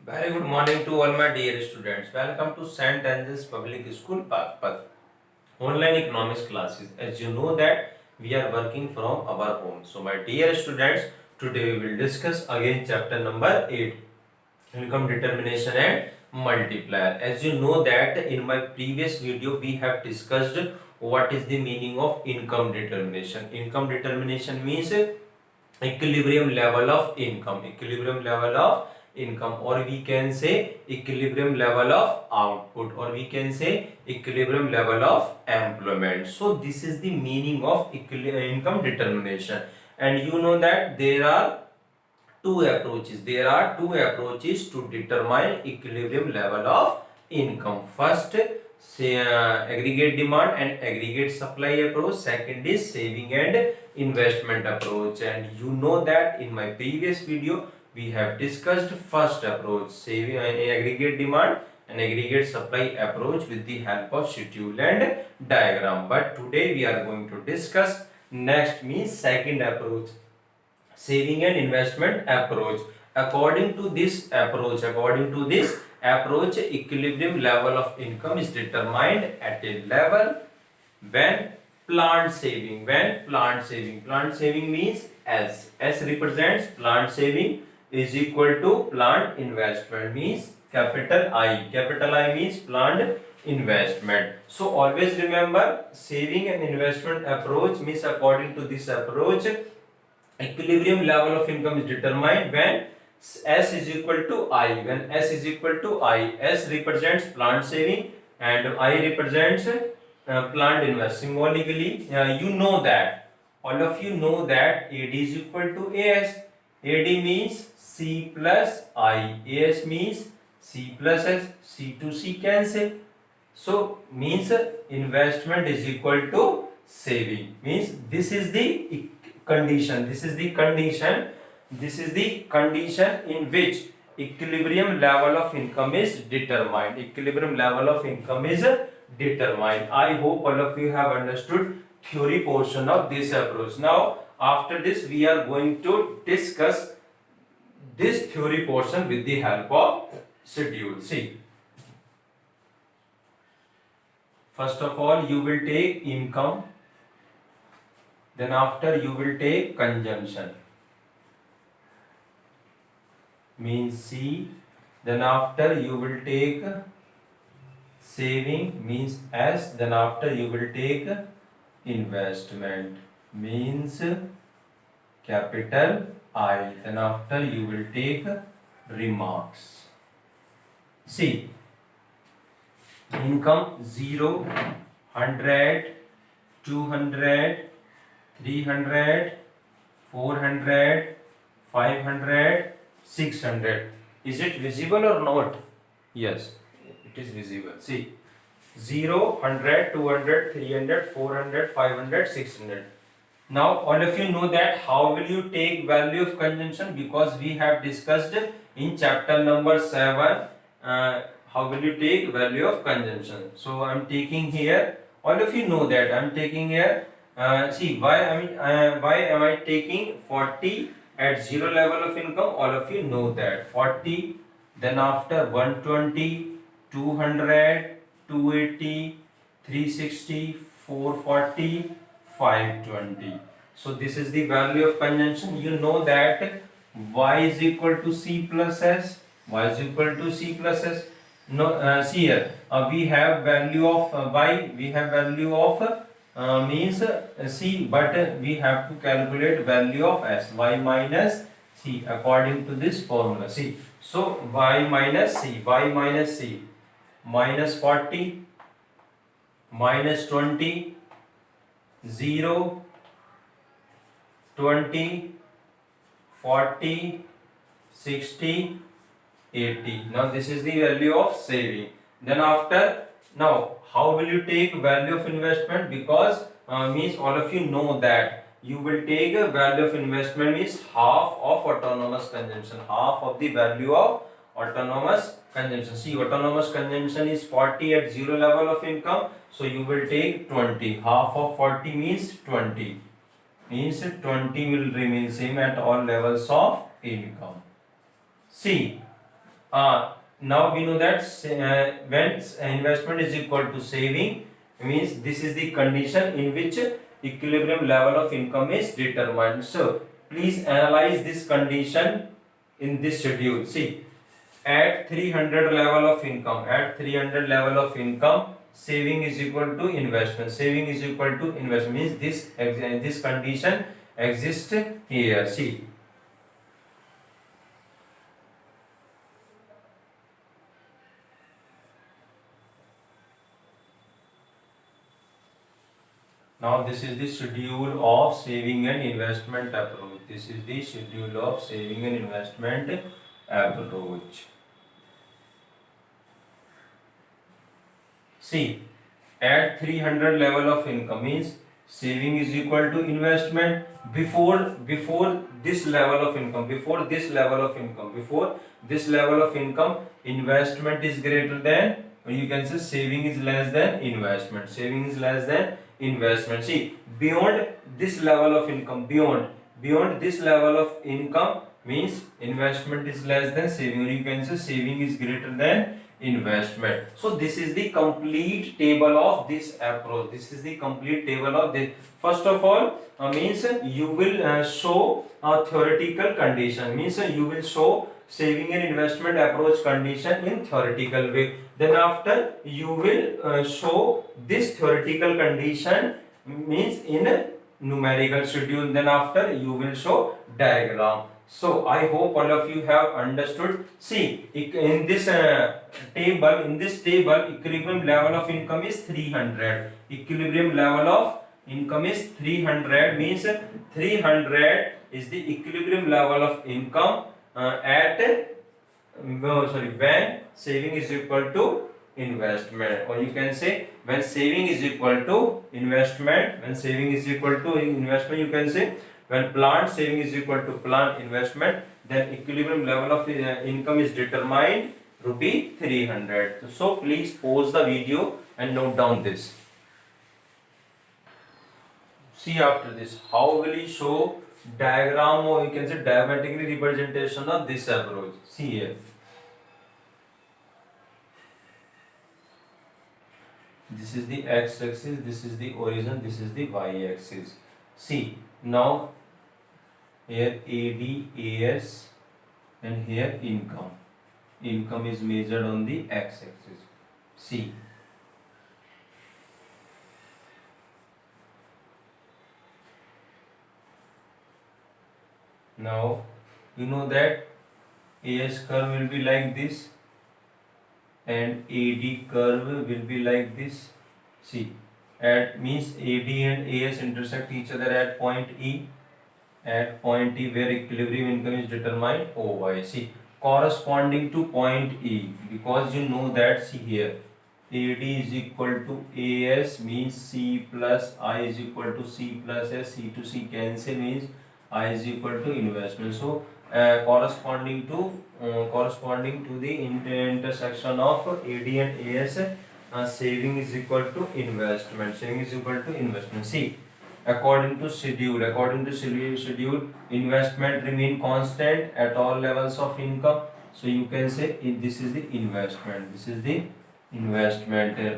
Very good morning to all my dear students. Welcome to St. Andrews Public School, Bagpat. Online economics classes. As you know that we are working from our home. So my dear students, today we will discuss again chapter number 8, income determination and multiplier. As you know that in my previous video we have discussed what is the meaning of income determination. Income determination means equilibrium level of income, or we can say equilibrium level of output, or we can say equilibrium level of employment. So this is the meaning of income determination. And you know that there are two approaches to determine equilibrium level of income. First, say aggregate demand and aggregate supply approach. Second is saving and investment approach. And you know that in my previous video we have discussed first approach, saving aggregate demand and aggregate supply approach with the help of schedule and diagram. But today we are going to discuss next, means second approach, saving and investment approach. According to this approach, equilibrium level of income is determined at a level when plant saving means S represents plant saving is equal to plant investment, means capital I means plant investment. So always remember, saving and investment approach means, according to this approach, equilibrium level of income is determined when S is equal to I. When S is equal to I, S represents plant saving and I represents plant invest. Symbolically, you know that, all of you know that AD is equal to AS. AD means C plus I. AS means C plus S. C to C cancel. So means investment is equal to saving. Means this is the condition. This is the condition in which equilibrium level of income is determined. I hope all of you have understood theory portion of this approach. Now after this we are going to discuss this theory portion with the help of schedule. See, first of all you will take income, then after you will take consumption, means C, then after you will take saving, means S, then after you will take investment, means capital I, then after you will take remarks. See, income 0, 100, 200, 300, 400, 500, 600. Is it visible or not? Yes, it is visible. See, 0, 100, 200, 300, 400, 500, 600. Now all of you know that how will you take value of consumption, because we have discussed in chapter number 7 how will you take value of consumption. So I am taking here, all of you know that I am taking here, see why am I taking 40 at zero level of income. All of you know that 40, then after 120, 200, 280, 360, 440, 520. So this is the value of consumption. You know that y is equal to C plus S. No, see here, we have value of y, we have value of means C, but we have to calculate value of S, y minus C, according to this formula. See, so y minus C, minus 40, minus 20, 0, 20, 40, 60, 80. Now this is the value of saving. Then after, now how will you take value of investment, because means all of you know that you will take a value of investment is half of autonomous consumption, half of the value of autonomous consumption. See, autonomous consumption is 40 at zero level of income, so you will take 20. Half of 40 means 20, means 20 will remain same at all levels of income. See, Now we know that when investment is equal to saving, means this is the condition in which equilibrium level of income is determined. So please analyze this condition in this schedule. See, at 300 level of income, saving is equal to investment. Saving is equal to investment means this condition exists here. See, now this is the schedule of saving and investment approach. This is the schedule of saving and investment approach. See, at 300 level of income means saving is equal to investment. Before this level of income, investment is greater than, or you can say saving is less than investment. See, beyond this level of income, beyond this level of income means investment is less than saving, or you can say saving is greater than investment. So this is the complete table of this approach. First of all, means you will show a theoretical condition, means you will show saving and investment approach condition in theoretical way. Then after you will show this theoretical condition means in a numerical schedule. Then after you will show diagram. So I hope all of you have understood. See, in this table, equilibrium level of income is 300. Equilibrium level of income is 300 means 300 is the equilibrium level of income when saving is equal to investment, or you can say when saving is equal to investment. You can say when plant saving is equal to plant investment, then equilibrium level of income is determined rupee 300. So please pause the video and note down this. See after this, how will you show diagram, or you can say diagrammatically representation of this approach. See here. This is the x-axis, this is the origin, this is the y-axis. See, now here AD, AS and here income. Income is measured on the x-axis. See. Now, you know that AS curve will be like this and AD curve will be like this. See, at means AD and AS intersect each other at point E. At point E where equilibrium income is determined, OY. See, corresponding to point E, because you know that, see here, AD is equal to AS means C plus I is equal to C plus S. C to C cancel means I is equal to investment. So corresponding to the intersection of AD and AS, saving is equal to investment. See, according to schedule, investment remain constant at all levels of income. So you can say this is the investment.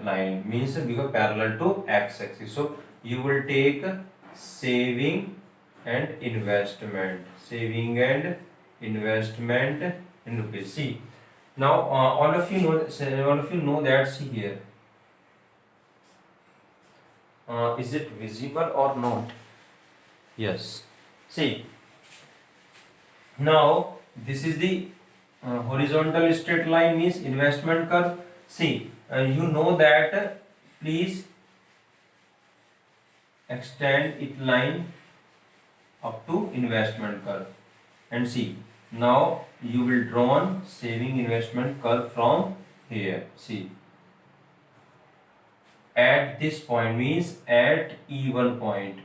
Line means because parallel to x-axis. So you will take saving and investment in rupees. See, now all of you know that. See here, is it visible or not? Yes. See, now this is the horizontal straight line means investment curve. See, you know that. Please extend it line up to investment curve, and see, now you will draw saving investment curve from here. See, at this point means at E1 point,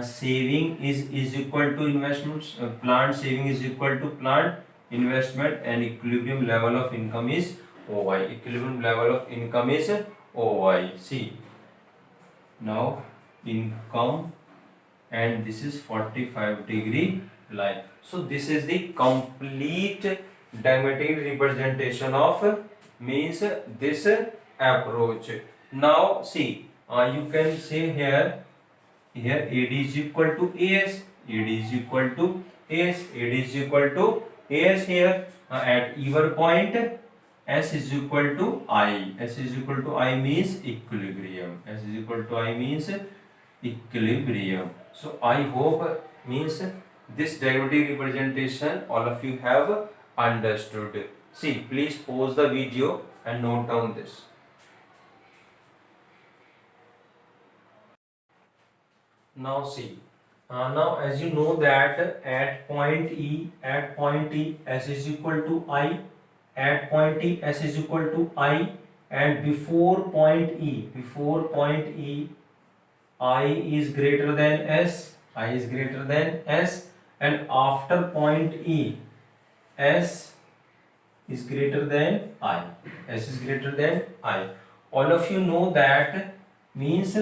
saving is equal to investment, plant saving is equal to plant investment, and equilibrium level of income is OY. See, now income, and this is 45 degree line. So this is the complete diametric representation of means this approach. Now see, you can say here AD is equal to AS, AD is equal to AS, AD is equal to AS here. At either point S is equal to I, S is equal to I means equilibrium, S is equal to I means equilibrium. So I hope means this diametric representation all of you have understood. See, please pause the video and note down this. Now see, now as you know that at point E, S is equal to I, at point E, S is equal to I, and before point E, I is greater than S, I is greater than S, and after point E, S is greater than I, S is greater than I. All of you know that means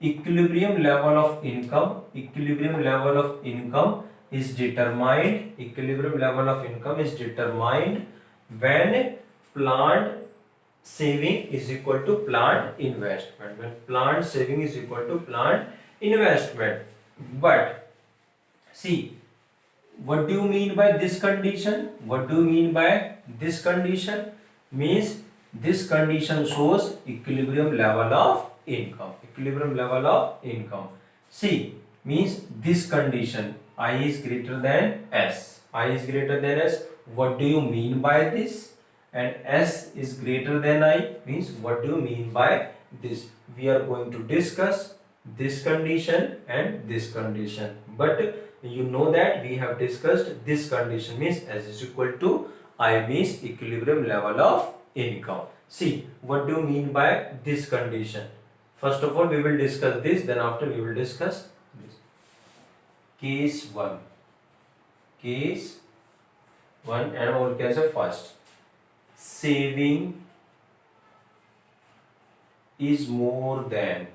equilibrium level of income is determined when plant saving is equal to plant investment, but see, what do you mean by this condition? Means this condition shows equilibrium level of income. See, means this condition I is greater than S. What do you mean by this? And S is greater than I means what do you mean by this? We are going to discuss this condition and this condition, but you know that we have discussed this condition means S is equal to I means equilibrium level of income. See, what do you mean by this condition? First of all, we will discuss this, then after we will discuss this. Case 1 and all case first. Saving is more than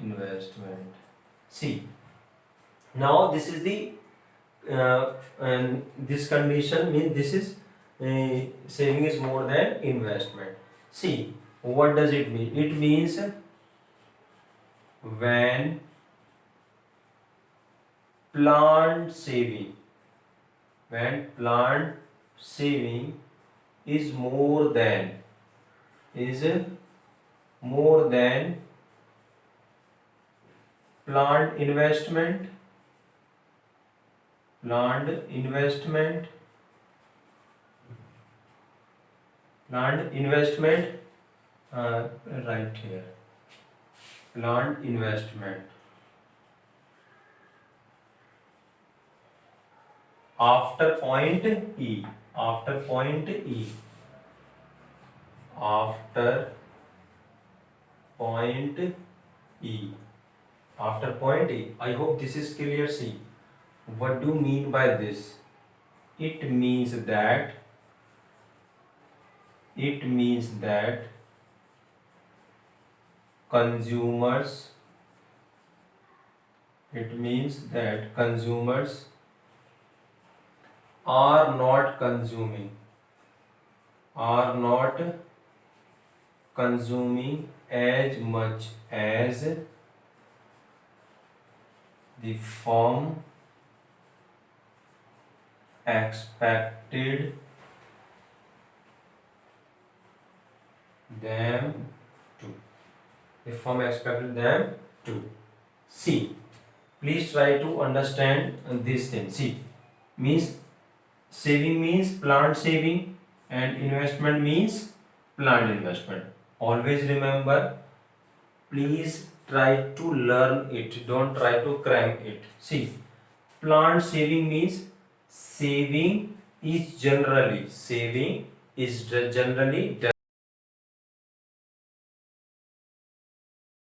investment. See, now this is the and this condition means this is saving is more than investment. See, what does it mean? It means when plant saving is more than plant investment right here, plant investment after point E, I hope this is clear. See, what do you mean by this? It means that consumers are not consuming as much as the firm expected them to. See, please try to understand this thing. See, means saving means plant saving and investment means plant investment. Always remember, please try to learn it, don't try to cram it. See, plant saving means saving is generally